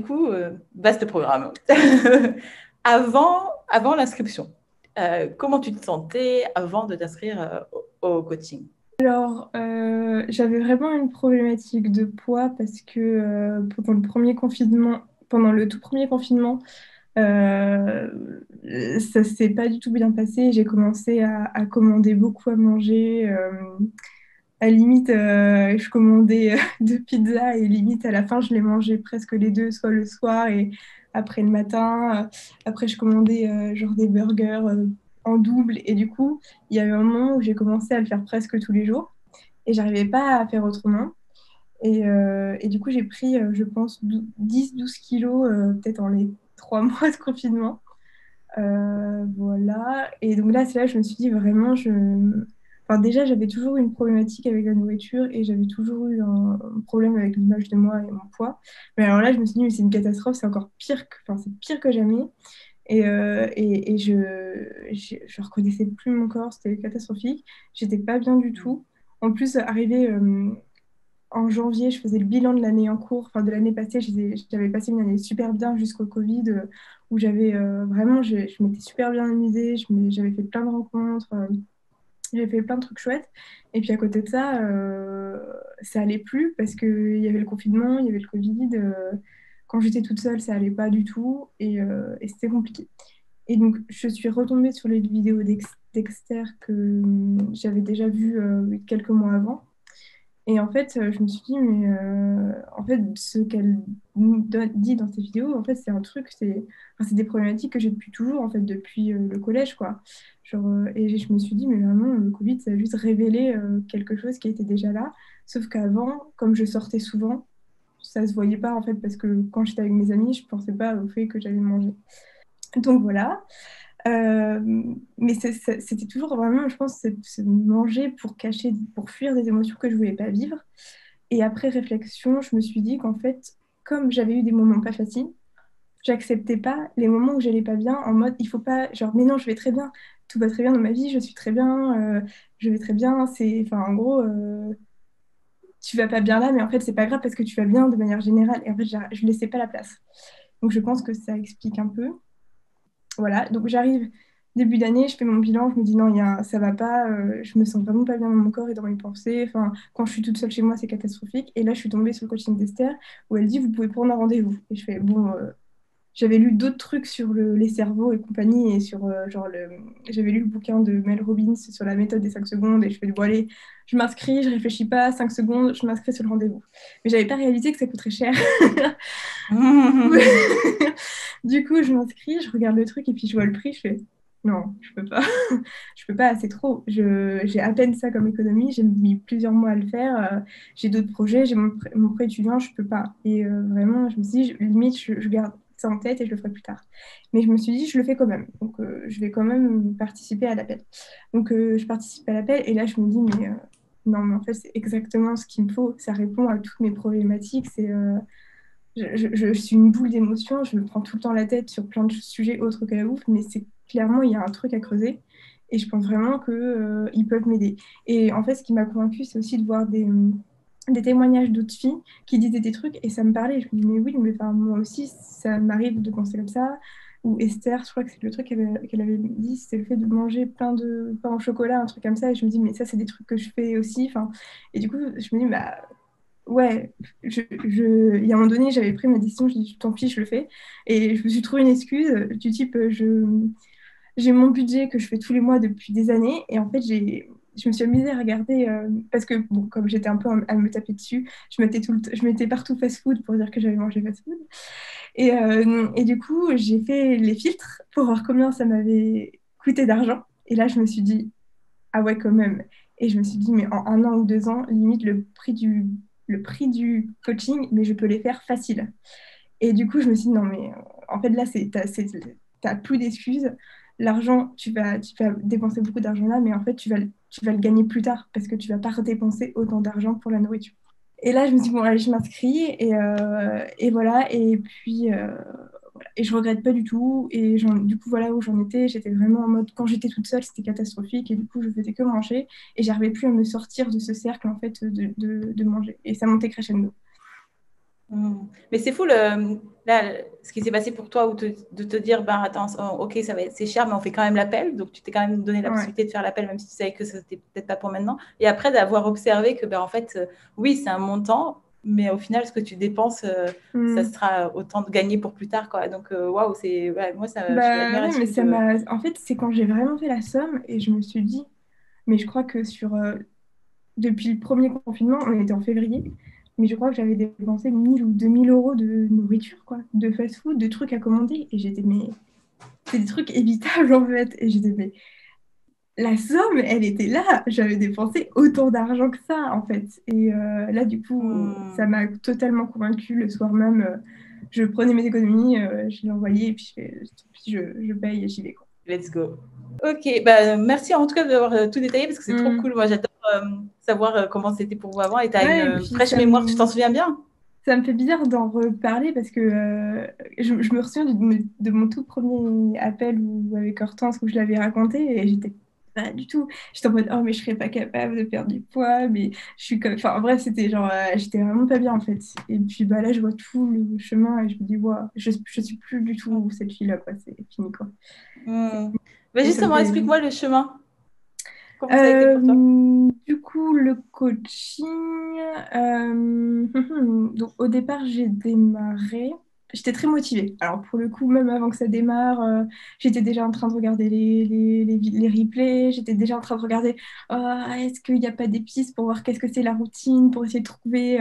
du coup, vaste programme. Avant l'inscription, comment tu te sentais avant de t'inscrire au coaching? J'avais vraiment une problématique de poids parce que pendant le tout premier confinement, euh, ça s'est pas du tout bien passé. J'ai commencé à commander beaucoup à manger. À limite, je commandais deux pizzas et limite à la fin, je les mangeais presque les deux, soit le soir et après le matin. Après, je commandais genre des burgers en double. Et du coup, il y a eu un moment où j'ai commencé à le faire presque tous les jours et j'arrivais pas à faire autrement. Et du coup, j'ai pris, je pense, 10-12 kilos, peut-être en les 3 mois de confinement. Voilà. Et donc là, c'est là que je me suis dit vraiment, enfin, déjà, j'avais toujours eu une problématique avec la nourriture et j'avais toujours eu un problème avec l'image de moi et mon poids. Mais alors là, je me suis dit, mais c'est une catastrophe, c'est encore pire enfin, c'est pire que jamais. Et je reconnaissais plus mon corps, c'était catastrophique. J'étais pas bien du tout. En plus, arrivé en janvier, je faisais le bilan de l'année en cours, enfin de l'année passée. J'avais passé une année super bien jusqu'au Covid, où j'avais vraiment, je m'étais super bien amusée, j'avais fait plein de rencontres, j'avais fait plein de trucs chouettes. Et puis à côté de ça, ça allait plus parce qu'il y avait le confinement, il y avait le Covid. Quand j'étais toute seule, ça allait pas du tout et c'était compliqué. Et donc, je suis retombée sur les vidéos d'Exter que j'avais déjà vues quelques mois avant. Et en fait, je me suis dit, mais en fait, ce qu'elle dit dans ses vidéos, en fait, c'est un truc, enfin, c'est des problématiques que j'ai depuis toujours, en fait, depuis le collège, quoi. Genre, et je me suis dit, mais vraiment, le Covid, ça a juste révélé quelque chose qui était déjà là. Sauf qu'avant, comme je sortais souvent, ça se voyait pas, en fait, parce que quand j'étais avec mes amis, je pensais pas au fait que j'allais manger. Donc voilà. Euh, mais c'était toujours vraiment, je pense, c'est manger pour cacher, pour fuir des émotions que je voulais pas vivre. Et après réflexion, je me suis dit qu'en fait, comme j'avais eu des moments pas faciles, j'acceptais pas les moments où j'allais pas bien en mode il faut pas, genre, mais non, je vais très bien, tout va très bien dans ma vie, je suis très bien, je vais très bien. Enfin, en gros, tu vas pas bien là, mais en fait, c'est pas grave parce que tu vas bien de manière générale. Et en fait, je laissais pas la place. Donc, je pense que ça explique un peu. Voilà, donc j'arrive début d'année, je fais mon bilan, je me dis non, ça va pas, je me sens vraiment pas bien dans mon corps et dans mes pensées. Enfin, quand je suis toute seule chez moi, c'est catastrophique. Et là, je suis tombée sur le coaching d'Esther où elle dit vous pouvez prendre un rendez-vous. Et je fais bon, j'avais lu d'autres trucs sur les cerveaux et compagnie et sur j'avais lu le bouquin de Mel Robbins sur la méthode des 5 secondes et je fais bon allez, je m'inscris, je réfléchis pas, 5 secondes, je m'inscris sur le rendez-vous. Mais j'avais pas réalisé que ça coûterait cher. Du coup, je m'inscris, je regarde le truc et puis je vois le prix, je fais non, je peux pas. Je peux pas, c'est trop. J'ai à peine ça comme économie, j'ai mis plusieurs mois à le faire. J'ai d'autres projets, j'ai mon prêt étudiant, je peux pas. Et vraiment, je me suis dit, limite, je garde ça en tête et je le ferai plus tard. Mais je me suis dit, je le fais quand même. Donc, je vais quand même participer à l'appel. Donc, je participe à l'appel et là, je me dis, mais non, mais en fait, c'est exactement ce qu'il me faut. Ça répond à toutes mes problématiques. Je suis une boule d'émotions, je me prends tout le temps la tête sur plein de sujets autres que la bouffe, mais c'est clairement, il y a un truc à creuser et je pense vraiment que, ils peuvent m'aider. Et en fait, ce qui m'a convaincue, c'est aussi de voir des témoignages d'autres filles qui disaient des trucs et ça me parlait. Je me dis, mais oui, mais enfin, moi aussi, ça m'arrive de penser comme ça. Ou Esther, je crois que c'est le truc qu'elle avait dit, c'était le fait de manger plein de pain au chocolat, un truc comme ça. Et je me dis, mais ça, c'est des trucs que je fais aussi. Enfin, et du coup, je me dis, bah, ouais, il y a un moment donné, j'avais pris ma décision, je dis tant pis, je le fais. Et je me suis trouvé une excuse du type, j'ai mon budget que je fais tous les mois depuis des années. Et en fait, je me suis amusée à regarder, parce que, bon, comme j'étais un peu à me taper dessus, je mettais partout fast-food pour dire que j'avais mangé fast-food. Et du coup, j'ai fait les filtres pour voir combien ça m'avait coûté d'argent. Et là, je me suis dit, ah ouais, quand même. Et je me suis dit, mais en 1 an ou 2 ans, limite le prix du coaching, mais je peux les faire facile. Et du coup, je me suis dit, non, mais en fait, là, t'as plus d'excuses. L'argent, tu vas dépenser beaucoup d'argent là, mais en fait, tu vas le gagner plus tard parce que tu vas pas redépenser autant d'argent pour la nourriture. Et là, je me suis dit, bon, allez, je m'inscris et voilà. Et puis, voilà. Et je regrette pas du tout. Et du coup, voilà où j'en étais. J'étais vraiment en mode, quand j'étais toute seule, c'était catastrophique. Et du coup, je faisais que manger. Et j'arrivais plus à me sortir de ce cercle, en fait, de manger. Et ça montait crescendo. Mm. Mais c'est fou, là, ce qui s'est passé pour toi, de te dire, ben attends, ok, c'est cher, mais on fait quand même l'appel. Donc, tu t'es quand même donné la Ouais. possibilité de faire l'appel, même si tu savais que ce n'était peut-être pas pour maintenant. Et après, d'avoir observé que, ben, en fait, oui, c'est un montant, mais au final, ce que tu dépenses, ça Mm. sera autant de gagner pour plus tard, quoi. Donc, waouh, ouais, moi, je suis Bah ouais, mais admirative ça de. m'a. En fait, c'est quand j'ai vraiment fait la somme et je me suis dit, mais je crois que depuis le premier confinement, on était en février, mais je crois que j'avais dépensé 1000 ou 2000 euros de nourriture, quoi, de fast-food, de trucs à commander. Et j'étais, mais c'est des trucs évitables en fait. Et j'étais, mais la somme, elle était là. J'avais dépensé autant d'argent que ça, en fait. Et là, du coup, ça Hmm. m'a totalement convaincue. Le soir même, je prenais mes économies, je les envoyais et puis je paye et j'y vais, quoi. Let's go. Ok, bah, merci en tout cas d'avoir tout détaillé parce que c'est trop Hmm. cool. Moi, j'adore savoir comment c'était pour vous avant et tu as Ouais, et une puis fraîche mémoire, tu t'en souviens bien? ça me fait bizarre d'en reparler parce que je me souviens de mon tout premier appel avec Hortense où je l'avais raconté et j'étais pas du tout. J'étais en mode, oh, mais je serais pas capable de perdre du poids, mais je suis comme. Enfin, bref, c'était genre, j'étais vraiment pas bien en fait. Et puis bah, là, je vois tout le chemin et je me dis, ouais, je suis plus du tout cette fille-là, quoi. C'est fini, quoi. Hmm. Bah, Et ça me justement, fait. explique-moi le chemin. Comment ça a été pour toi? Du coup, le coaching, donc au départ, j'ai démarré. J'étais très motivée. Alors pour le coup, même avant que ça démarre, j'étais déjà en train de regarder les replays. J'étais déjà en train de regarder est-ce qu'il n'y a pas des pistes pour voir qu'est-ce que c'est la routine, pour essayer de trouver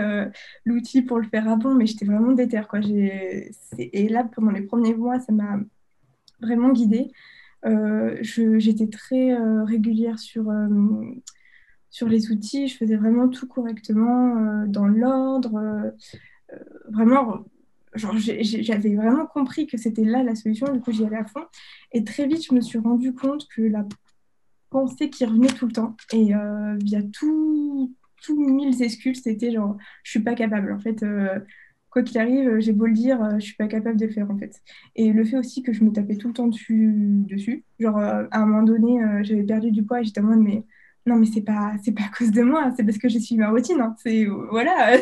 l'outil pour le faire à bon. Mais j'étais vraiment déter, quoi. Et là, pendant les premiers mois, ça m'a vraiment guidée. J'étais très régulière sur les outils, je faisais vraiment tout correctement, dans l'ordre. Vraiment, genre, j'avais vraiment compris que c'était là la solution, du coup j'y allais à fond. Et très vite, je me suis rendu compte que la pensée qui revenait tout le temps, et via tout mille excuses, c'était genre, je suis pas capable. En fait, quoi qu'il arrive, j'ai beau le dire, je suis pas capable de le faire en fait. Et le fait aussi que je me tapais tout le temps dessus. Genre, à un moment donné, j'avais perdu du poids et j'étais en mode, mais non, mais c'est pas à cause de moi, c'est parce que j'ai suivi ma routine, hein. C'est, voilà,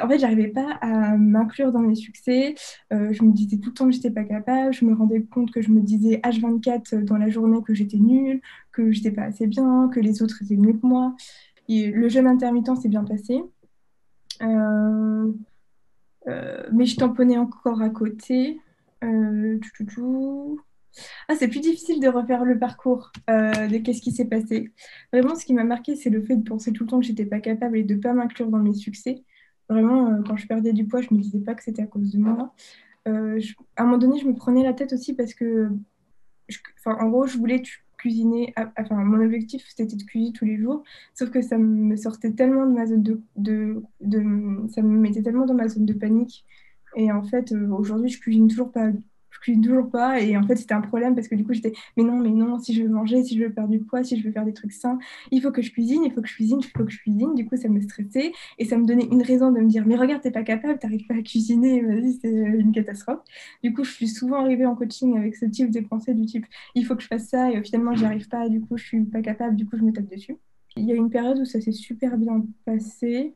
en fait, j'arrivais pas à m'inclure dans mes succès. Je me disais tout le temps que j'étais pas capable. Je me rendais compte que je me disais H24 dans la journée que j'étais nulle, que j'étais pas assez bien, que les autres étaient mieux que moi. Et le jeûne intermittent s'est bien passé. Euh, mais je tamponnais encore à côté. Tout. Ah, c'est plus difficile de refaire le parcours de qu'est-ce qui s'est passé. Vraiment, ce qui m'a marqué, c'est le fait de penser tout le temps que j'étais pas capable et de pas m'inclure dans mes succès. Vraiment, quand je perdais du poids, je me disais pas que c'était à cause de moi. À un moment donné, je me prenais la tête aussi parce que, enfin, en gros, je voulais cuisiner. Enfin, mon objectif, c'était de cuisiner tous les jours. Sauf que ça me sortait tellement de ma zone ça me mettait tellement dans ma zone de panique. Et en fait, aujourd'hui, je cuisine toujours pas. Je cuisine toujours pas. Et en fait, c'était un problème parce que du coup, j'étais, mais non, si je veux manger, si je veux perdre du poids, si je veux faire des trucs sains, il faut que je cuisine, il faut que je cuisine, il faut que je cuisine. Du coup, ça me stressait. Et ça me donnait une raison de me dire, mais regarde, t'es pas capable, t'arrives pas à cuisiner, vas-y, c'est une catastrophe. Du coup, je suis souvent arrivée en coaching avec ce type de pensée du type, il faut que je fasse ça et finalement, j'y arrive pas, du coup, je suis pas capable, du coup, je me tape dessus. Il y a eu une période où ça s'est super bien passé.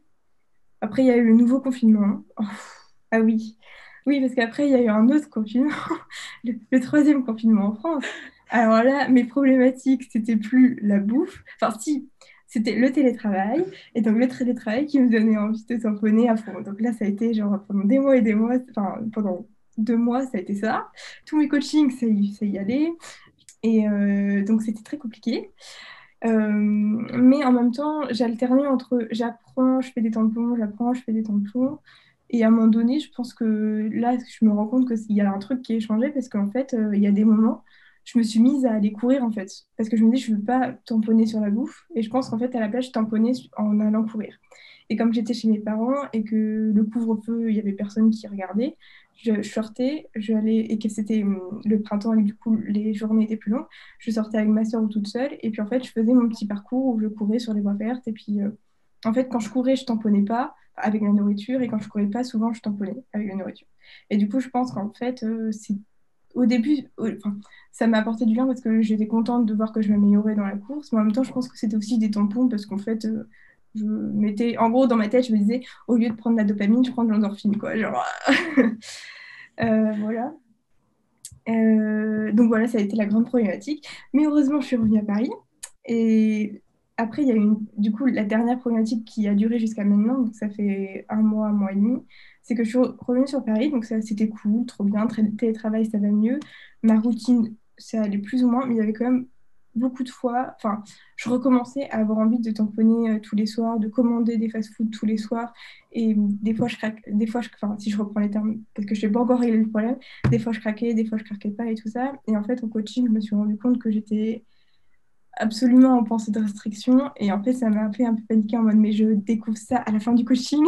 Après, il y a eu le nouveau confinement. Oh, ah oui. Oui, parce qu'après, il y a eu un autre confinement, le troisième confinement en France. Alors là, mes problématiques, c'était plus la bouffe. Enfin, si, c'était le télétravail. Et donc, le télétravail qui me donnait envie de tamponner à fond. Donc là, ça a été genre pendant des mois et des mois, enfin, pendant 2 mois, ça a été ça. Tous mes coachings, ça y allait. Et donc, c'était très compliqué. Mais en même temps, j'alternais entre j'apprends, je fais des tampons, j'apprends, je fais des tampons. Et à un moment donné, je pense que là, je me rends compte qu'il y a un truc qui est changé parce qu'en fait, il y a des moments, je me suis mise à aller courir en fait. Parce que je me dis, je ne veux pas tamponner sur la bouffe. Et je pense qu'en fait, à la place, je tamponnais en allant courir. Et comme j'étais chez mes parents et que le couvre-feu, il y avait personne qui regardait, je sortais, et que c'était le printemps et que du coup, les journées étaient plus longues, je sortais avec ma soeur ou toute seule. Et puis en fait, je faisais mon petit parcours où je courais sur les voies vertes. Et puis en fait, quand je courais, je tamponnais pas avec la nourriture. Et quand je courais pas, souvent, je tamponnais avec la nourriture. Et du coup, je pense qu'en fait, c'est au début, enfin, ça m'a apporté du bien parce que j'étais contente de voir que je m'améliorais dans la course. Mais en même temps, je pense que c'était aussi des tampons parce qu'en fait, je mettais, en gros, dans ma tête, je me disais, au lieu de prendre la dopamine, je prends de l'endorphine, quoi. Genre, voilà. Donc voilà, ça a été la grande problématique. Mais heureusement, je suis revenue à Paris. Et après, il y a eu du coup la dernière problématique qui a duré jusqu'à maintenant, donc ça fait un mois et demi, c'est que je suis revenue sur Paris, donc ça c'était cool, trop bien, télétravail, ça va mieux. Ma routine, ça allait plus ou moins, mais il y avait quand même beaucoup de fois, enfin, je recommençais à avoir envie de tamponner tous les soirs, de commander des fast-food tous les soirs. Et des fois, je craque, des fois, enfin, si je reprends les termes, parce que je n'ai pas encore réglé le problème, des fois je craquais, des fois je craquais pas et tout ça. Et en fait, au coaching, je me suis rendu compte que j'étais absolument en pensée de restriction. Et en fait, ça m'a fait un peu paniquer en mode, mais je découvre ça à la fin du coaching.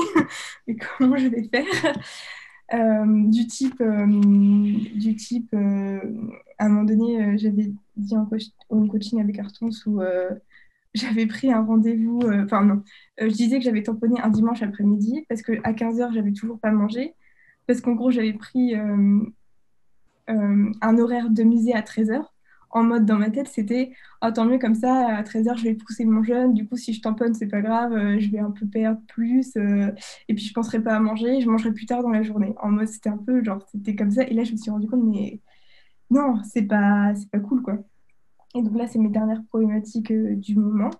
Mais comment je vais faire? À un moment donné, j'avais dit en coaching avec Artons où j'avais pris un rendez-vous, enfin non, je disais que j'avais tamponné un dimanche après-midi parce qu'à 15 heures j'avais toujours pas mangé. Parce qu'en gros, j'avais pris un horaire de musée à 13 heures. En mode, dans ma tête, c'était oh, tant mieux comme ça, à 13 heures je vais pousser mon jeûne. Du coup, si je tamponne, c'est pas grave, je vais un peu perdre plus. Et puis, je penserai pas à manger, je mangerai plus tard dans la journée. En mode, c'était un peu genre, c'était comme ça. Et là, je me suis rendu compte, mais non, c'est pas cool, quoi. Et donc là, c'est mes dernières problématiques du moment.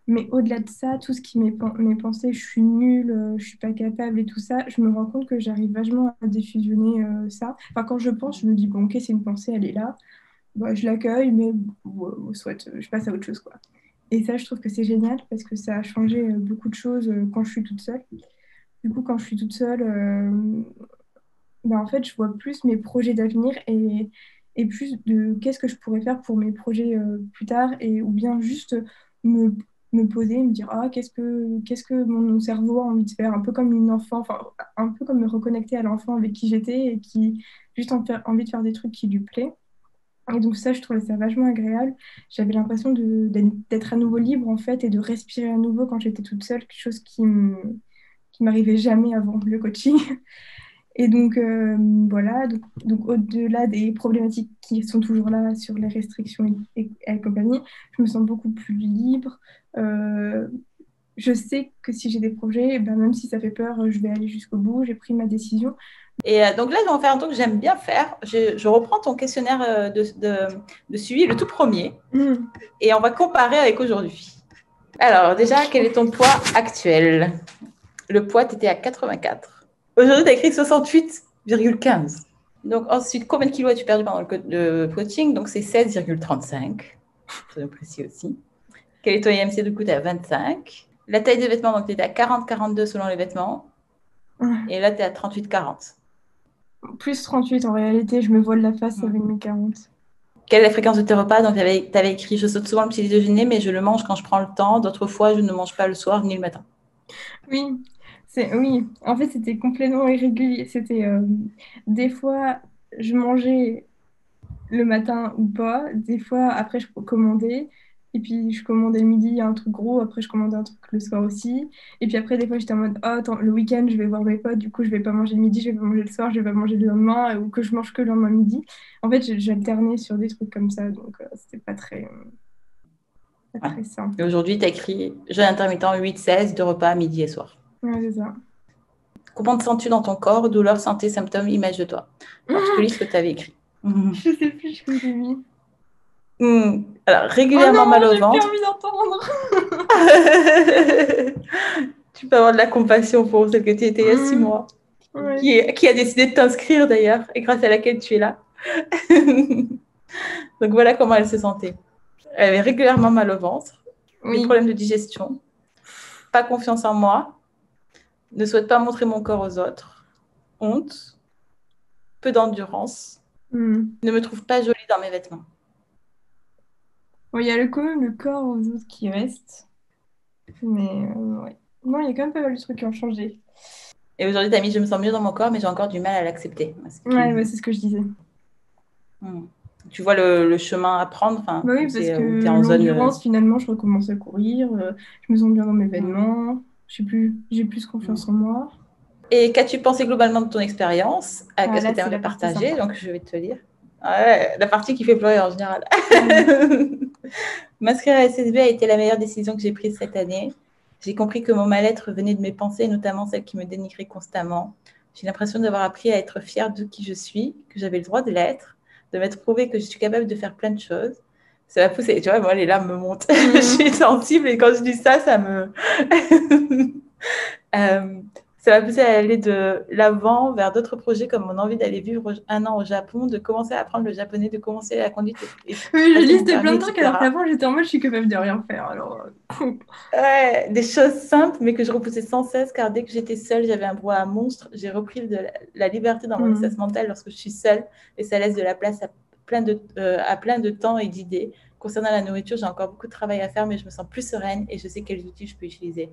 Mais au-delà de ça, tout ce qui m'est pensé, je suis nulle, je suis pas capable et tout ça, je me rends compte que j'arrive vachement à défusionner ça. Enfin, quand je pense, je me dis, bon, ok, c'est une pensée, elle est là. Bah, je l'accueille, mais soit je passe à autre chose, quoi. Et ça, je trouve que c'est génial parce que ça a changé beaucoup de choses quand je suis toute seule. Du coup, quand je suis toute seule, bah, en fait, je vois plus mes projets d'avenir et plus de qu'est-ce que je pourrais faire pour mes projets plus tard ou bien juste me, me poser et me dire ah, qu'est-ce que mon cerveau a envie de faire, un peu comme une enfant, enfin, un peu comme me reconnecter à l'enfant avec qui j'étais et qui juste envie de faire des trucs qui lui plaît. Et donc ça, je trouvais ça vachement agréable. J'avais l'impression d'être à nouveau libre en fait et de respirer à nouveau quand j'étais toute seule, quelque chose qui m'arrivait jamais avant le coaching. Et donc, voilà, donc au-delà des problématiques qui sont toujours là sur les restrictions et compagnie, je me sens beaucoup plus libre. Euh, je sais que si j'ai des projets, ben, même si ça fait peur, je vais aller jusqu'au bout. J'ai pris ma décision. Et donc là, on va faire un truc que j'aime bien faire. Je reprends ton questionnaire de suivi, le tout premier, et on va comparer avec aujourd'hui. Alors, déjà, quel est ton poids actuel? Le poids, tu étais à 84. Aujourd'hui, tu as écrit 68,15. Donc, ensuite, combien de kilos as-tu perdu pendant le coaching? Donc, c'est 16,35. Soyons précis aussi. Quel est ton IMC? Du coup, tu es à 25. La taille des vêtements, donc tu étais à 40-42 selon les vêtements. Et là, tu es à 38-40. Plus 38 en réalité, je me voile la face avec mes 40. Quelle est la fréquence de tes repas? Donc, tu avais écrit je saute souvent le petit déjeuner, mais je le mange quand je prends le temps. D'autres fois, je ne mange pas le soir ni le matin. Oui, oui. En fait, c'était complètement irrégulier. C'était des fois, je mangeais le matin ou pas. Des fois, après, je commandais. Et puis, je commandais le midi un truc gros. Après, je commandais un truc le soir aussi. Et puis après, des fois, j'étais en mode, oh, attends, le week-end, je vais voir mes potes. Du coup, je vais pas manger le midi, je vais pas manger le soir, je vais pas manger le lendemain. Ou que je mange que le lendemain midi. En fait, j'alternais sur des trucs comme ça. Donc, c'était pas très simple. Et aujourd'hui, tu as écrit jeûne intermittent 8-16 de repas midi et soir. Ouais, c'est ça. Comment te sens-tu dans ton corps? Douleurs, santé, symptômes, image de toi. Alors, je te lis ce que tu avais écrit. Je sais plus ce que j'ai mis. Alors, régulièrement mal au ventre. J'ai plus envie d'entendre. Tu peux avoir de la compassion pour celle que tu étais il y a 6 mois. Ouais. Qui a décidé de t'inscrire d'ailleurs, et grâce à laquelle tu es là. Donc voilà comment elle se sentait. Elle avait régulièrement mal au ventre, des problèmes de digestion, pas confiance en moi, ne souhaite pas montrer mon corps aux autres, honte, peu d'endurance, ne me trouve pas jolie dans mes vêtements. Il y a quand même le corps aux autres qui reste. Mais ouais. Non, il y a quand même pas mal de trucs qui ont changé. Et aujourd'hui, tu as mis je me sens mieux dans mon corps, mais j'ai encore du mal à l'accepter. Ouais, c'est ce que je disais. Tu vois le chemin à prendre. Bah oui, parce que l'endurance, finalement, je recommence à courir, je me sens bien dans mes vêtements, j'ai plus confiance en moi. Et qu'as-tu pensé globalement de ton expérience? Qu'est-ce que tu aimerais partager? Donc, je vais te lire. Ouais, la partie qui fait pleurer en général. M'inscrire à SSB a été la meilleure décision que j'ai prise cette année. J'ai compris que mon mal-être venait de mes pensées, notamment celles qui me dénigraient constamment. J'ai l'impression d'avoir appris à être fière de qui je suis, que j'avais le droit de l'être, de m'être prouvé que je suis capable de faire plein de choses. Ça m'a poussé. Tu vois, moi, les larmes me montent. Je suis sensible et quand je dis ça, ça me... ça m'a poussé à aller de l'avant vers d'autres projets comme mon envie d'aller vivre 1 an au Japon, de commencer à apprendre le japonais, de commencer la conduite. Oui, je listais plein de trucs alors qu'avant j'étais en mode je suis capable de rien faire. Alors... Ouais, des choses simples mais que je repoussais sans cesse car dès que j'étais seule, j'avais un brouhaha monstre. J'ai repris de la liberté dans mon espace mental lorsque je suis seule et ça laisse de la place à plein de temps et d'idées. Concernant la nourriture, j'ai encore beaucoup de travail à faire mais je me sens plus sereine et je sais quels outils je peux utiliser.